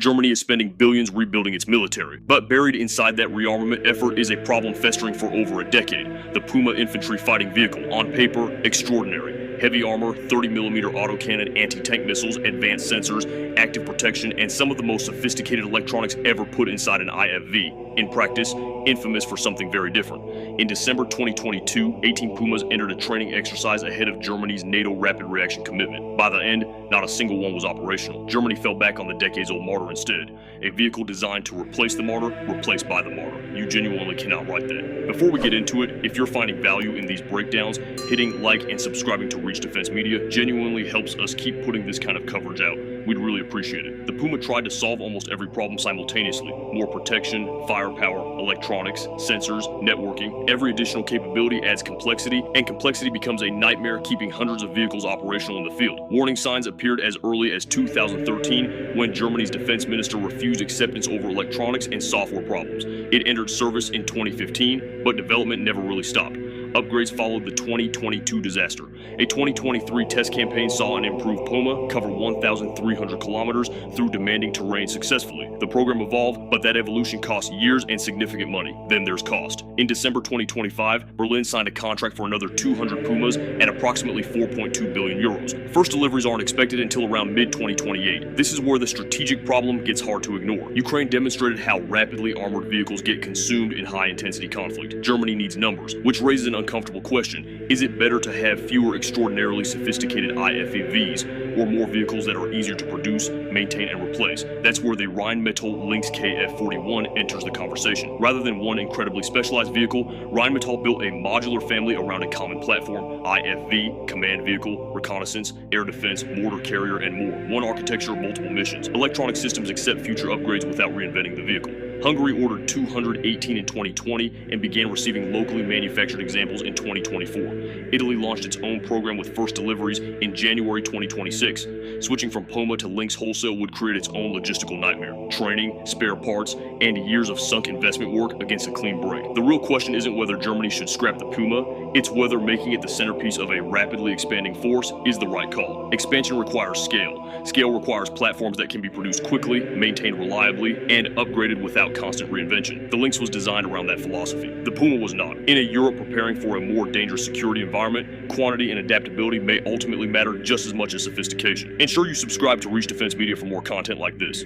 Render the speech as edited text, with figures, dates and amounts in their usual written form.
Germany is spending billions rebuilding its military. But buried inside that rearmament effort is a problem festering for over a decade. The Puma infantry fighting vehicle, on paper, extraordinary. Heavy armor, 30mm autocannon, anti-tank missiles, advanced sensors, active protection, and some of the most sophisticated electronics ever put inside an IFV. In practice, infamous for something very different. In December 2022, 18 Pumas entered a training exercise ahead of Germany's NATO rapid reaction commitment. By the end, not a single one was operational. Germany fell back on the decades-old Marder instead. A vehicle designed to replace the Marder, replaced by the Marder. You genuinely cannot write that. Before we get into it, if you're finding value in these breakdowns, hitting like and subscribing to Reach Defense Media genuinely helps us keep putting this kind of coverage out. We'd really appreciate it. The Puma tried to solve almost every problem simultaneously. More protection, firepower, electronics, sensors, networking. Every additional capability adds complexity, and complexity becomes a nightmare keeping hundreds of vehicles operational in the field. Warning signs appeared as early as 2013 when Germany's defense minister refused acceptance over electronics and software problems. It entered service in 2015, but development never really stopped. Upgrades followed the 2022 disaster. A 2023 test campaign saw an improved Puma cover 1,300 kilometers through demanding terrain successfully. The program evolved, but that evolution cost years and significant money. Then there's cost. In December 2025, Berlin signed a contract for another 200 Pumas at approximately 4.2 billion euros. First deliveries aren't expected until around mid-2028. This is where the strategic problem gets hard to ignore. Ukraine demonstrated how rapidly armored vehicles get consumed in high-intensity conflict. Germany needs numbers, which raises an uncomfortable question. Is it better to have fewer extraordinarily sophisticated IFVs or more vehicles that are easier to produce, maintain, and replace? That's where the Rheinmetall Lynx KF-41 enters the conversation. Rather than one incredibly specialized vehicle, Rheinmetall built a modular family around a common platform: IFV, command vehicle, reconnaissance, air defense, mortar carrier, and more. One architecture, multiple missions. Electronic systems accept future upgrades without reinventing the vehicle. Hungary ordered 218 in 2020 and began receiving locally manufactured examples in 2024. Italy launched its own program with first deliveries in January 2026. Switching from Puma to Lynx wholesale would create its own logistical nightmare. Training, spare parts, and years of sunk investment work against a clean break. The real question isn't whether Germany should scrap the Puma, it's whether making it the centerpiece of a rapidly expanding force is the right call. Expansion requires scale. Scale requires platforms that can be produced quickly, maintained reliably, and upgraded without constant reinvention. The Lynx was designed around that philosophy. The Puma was not. In a Europe preparing for a more dangerous security environment, quantity and adaptability may ultimately matter just as much as sophistication. Ensure you subscribe to Reach Defense Media for more content like this.